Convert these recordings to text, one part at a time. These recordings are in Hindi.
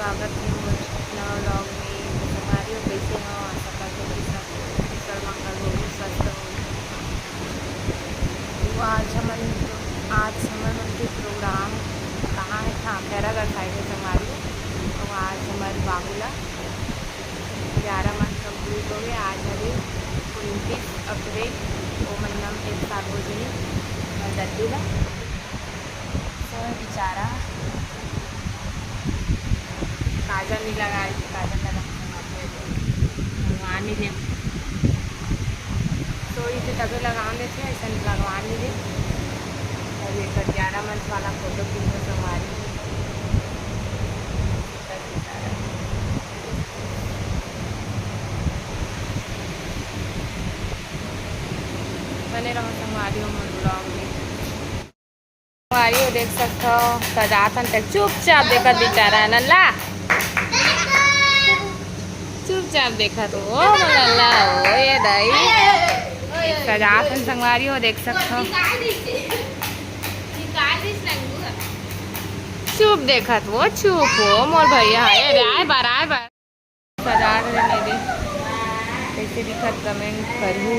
स्वागत है नवा व्लॉग में। हमारी कैसे हो आशा करते हैं सब कुशल मंगल हो, स्वस्थ हो। तो आज हमारे प्रोग्राम कहाँ है था खैरागढ़ साइड है हमारी। तो आज हमारे बाबूला 11 मंथ कंप्लीट हो गए। आज अभी 29 अप्रैल वो महीना में 1 साल हो गई दद्दीला तो बेचारा काजल नहीं लगाई थी। काजल लगवाने दे तो इसे तभी लगाने थे, ऐसा लगवाने दे। और एक 11 मंथ वाला फोटो खींचो तो हमारी बने रहो संगवारी हो ब्लॉग में। संगवारी हो देख सकते हो सजातन तक चुपचाप देखा बेचारा नल्ला चुपचाप देखा तो ओ नल्ला ओ ये दाई सजातन संगवारी हो देख सकते हो चुप देखा तो चुप हो मोर भैया आए बार सजा रहने दे। कैसे दिखत कमेंट करू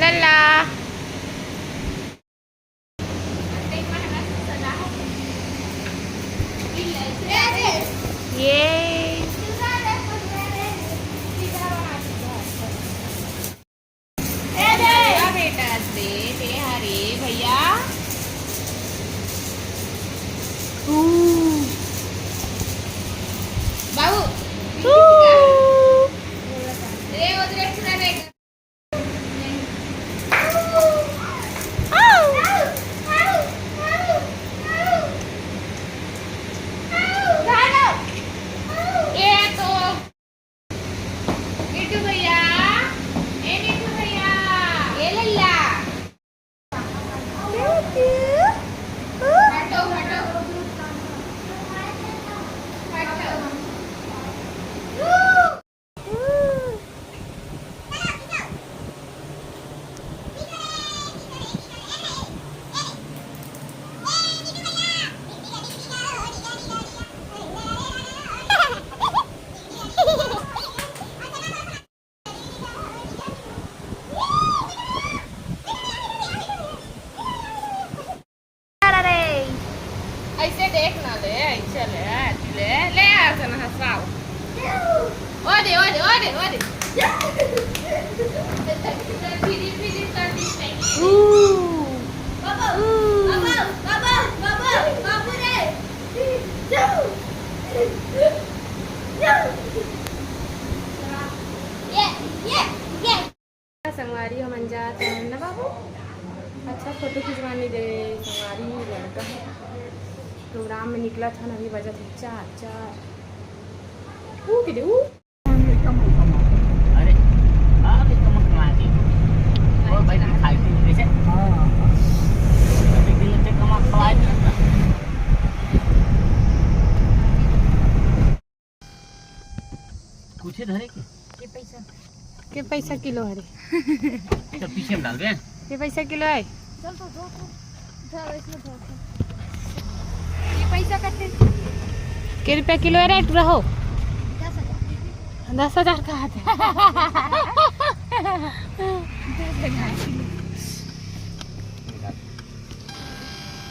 लल्ला ये बेटा दे हरे भैया बाबू ऐसे देख ना ले ऐसे ले आसन हंसाओ ओदे फिरी कर दी बाबू रे ये संगवारी हम जाते हैं ना बाबू। अच्छा फोटो खिंचवाने दे संगवारी लड़का प्रोग्राम में निकला था ना। अभी बजा थे 4 के दे अरे अभी तो मत मारती और भाई खाई थी कैसे अभी दिल से कमा खवाए था कुछ धरे के पैसा किलो है रे तो पीछे में डाल दे के पैसा किलो है। चल तो धर इसमें धर पैसा कटे के रुपया किलो है रेट रहो 10,000 का हाथ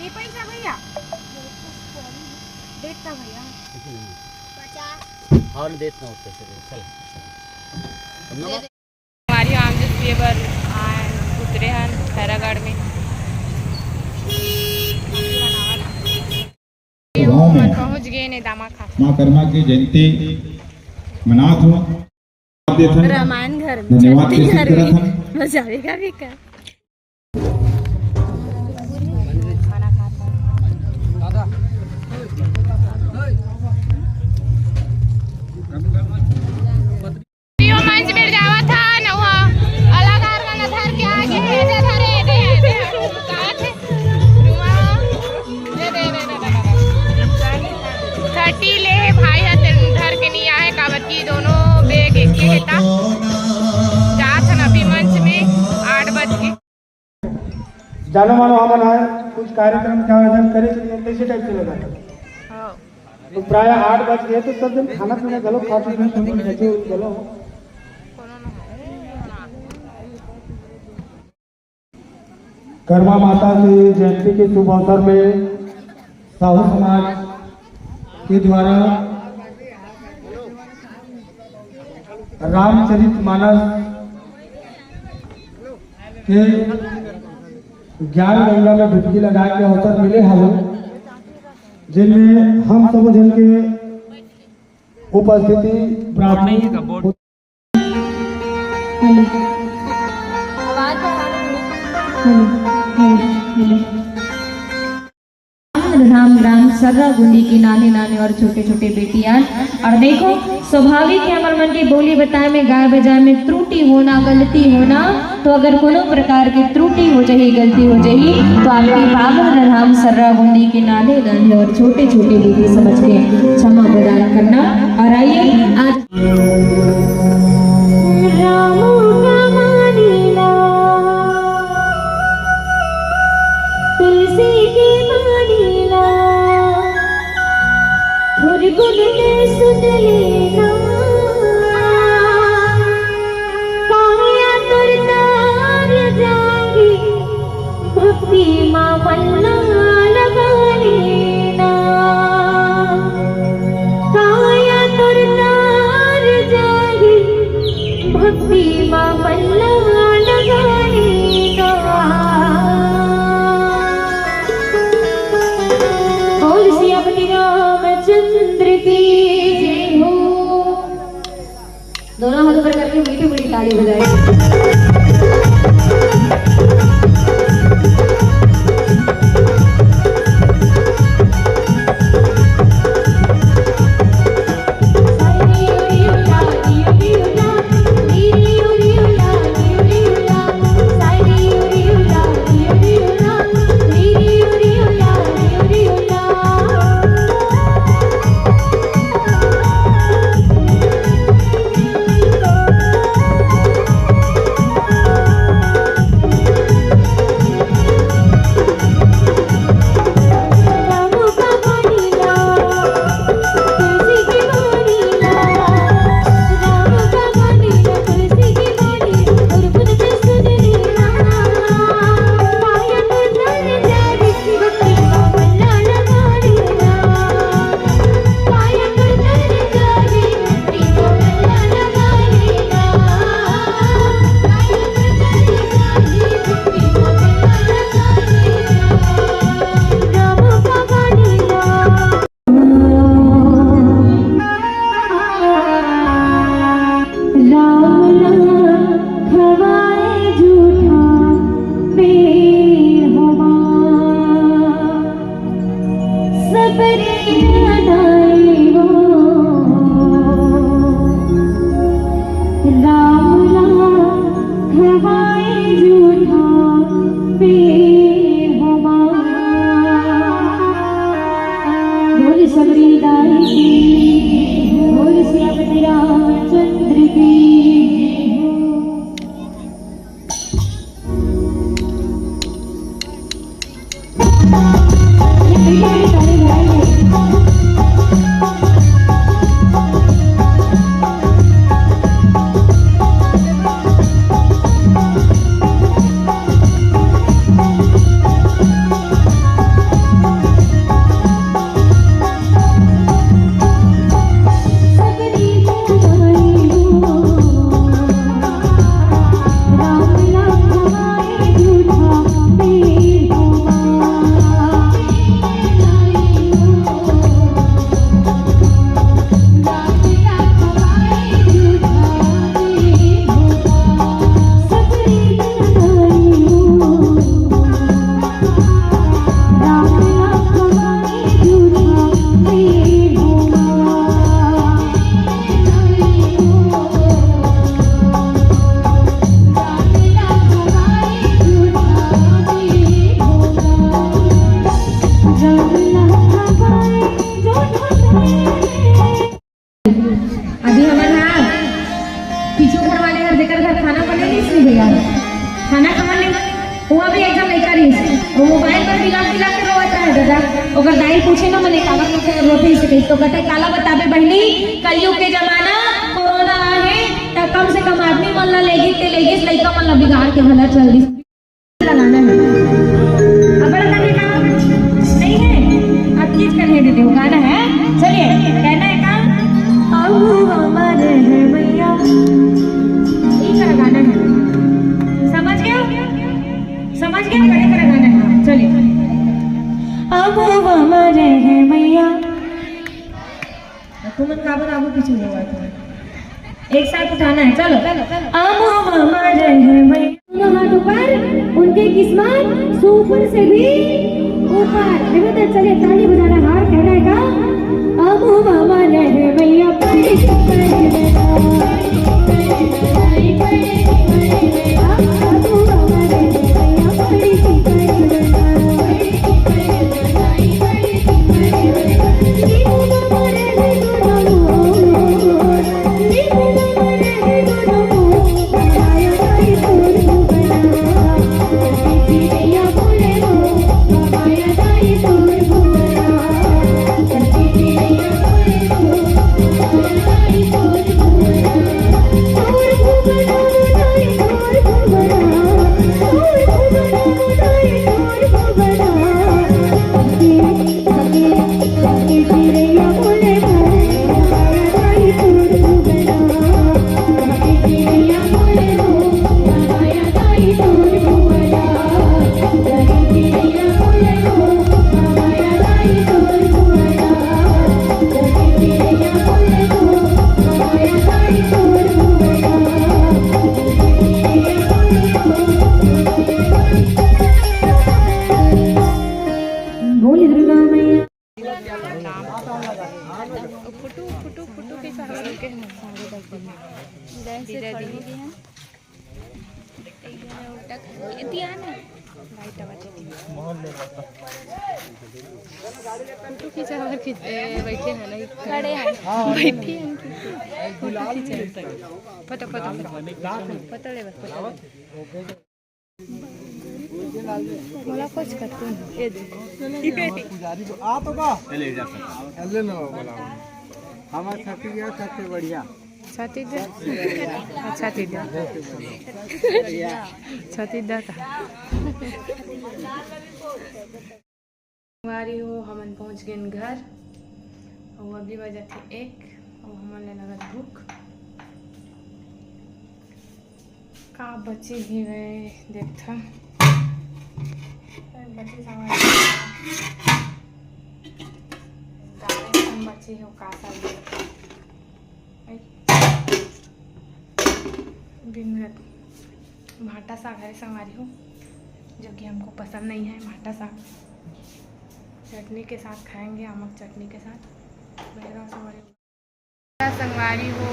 ये पैसा भैया देखता भैया 50 और देता हूँ पैसे चल हमारी आमदन पेपर उतरे हैं खैरागढ़ में। पहुंच गए ने दामा खा माँ कर्मा की जयंती मनात हुआ रामायण घर में धन्यवाद मजाएगा भी का खाना खाता मंच मिल जावा था न अलग धर के आगे ले भाई धर के नहीं आए कावत की दोनों बेग एक ही है जात अभी मंच में 8 बज के जानो मानो हमन है कुछ कार्यक्रम के आयोजन करे के लिए कैसे टाइप से लगा हाँ तो प्राय 8 बज गए तो सब दिन खाना पीना गलो खा पी के बचे गलो कर्मा माता की जयंती के शुभ अवसर में साहू समाज के द्वारा रामचरितमानस के ज्ञान गंगा में डुबकी लगाए के अवसर मिले हमें, जिनमें हम सब जन के उपस्थिति प्राप्त आवाज राम राम सर्रा गुंडी की नानी नानी और छोटे छोटे बेटियां। और देखो स्वाभाविक है हमारे मन की बोली बताए में गाय बजाए में त्रुटि होना गलती होना, तो अगर कोनो प्रकार की त्रुटि हो जाए गलती हो जाए तो आपकी बाबा राम सर्रा गुंडी की नानी नानी और छोटे छोटे बेटी समझ के क्षमा प्रदान करना। और आइए आज तुलसी की मानीला थोड़ी गुनने सुन लेना काया तुरतार जागी भक्ति माँ पन्ना लगा लेना काया तुरतार जागी भक्ति माँ पन्ना लगा लेना। रामचंद्र की जय हो। दोनों हाथों पर करके मीठी मीठी ताली बजाएं। ओकर दाई पूछे ना मने काबर के रोटी से तो कहते काला बताबे बहनी कलयुग के जमाना कोरोना आहे त कम से कम आदमी मन ला लेगी लइका मन ला बिगाड़ के भला चल दी लगाना है। अब बड़ा करने का नहीं है, अब किस करने देते हो गाना है। चलिए कहना है का अब हमारे है भैया ये का गाना है, समझ गए बड़े का गाना है। चलिए अब हमारे है भैया तुम काबर आगू पीछे होगा तो एक साथ उठाना है। चलो अब हमारे है भैया हाथ ऊपर उनके किस्मत सुपर से भी ऊपर। तो चलिए ताली बजाना हार कहना है का अब हमारे है भैया बैठे हैं नहीं खड़े हैं बैठे हैं फोटो ले बस बोला कुछ करते हैं ये पुजारी तो आ तो का ले जा सकता ले लो बोला हमारा छाती गया सबसे बढ़िया छाती दे छाती दे छाती दे हमारी हो हमन पहुंच गए घर और अभी बजा थे 1 और हमन ले लगा भूख का बची भी गए देखता बची हम बची हो का दिन भाटा साग है संवारी हो जो कि हमको पसंद नहीं है। भाटा साग चटनी के साथ खाएंगे, नमक चटनी के साथ। संगवारी हो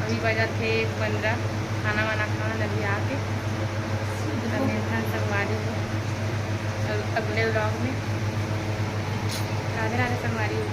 अभी बजा थे 15 खाना वाना खाना लगी आके संगवारी हो अगले व्लॉग में। राधे राधे संगवारी हो।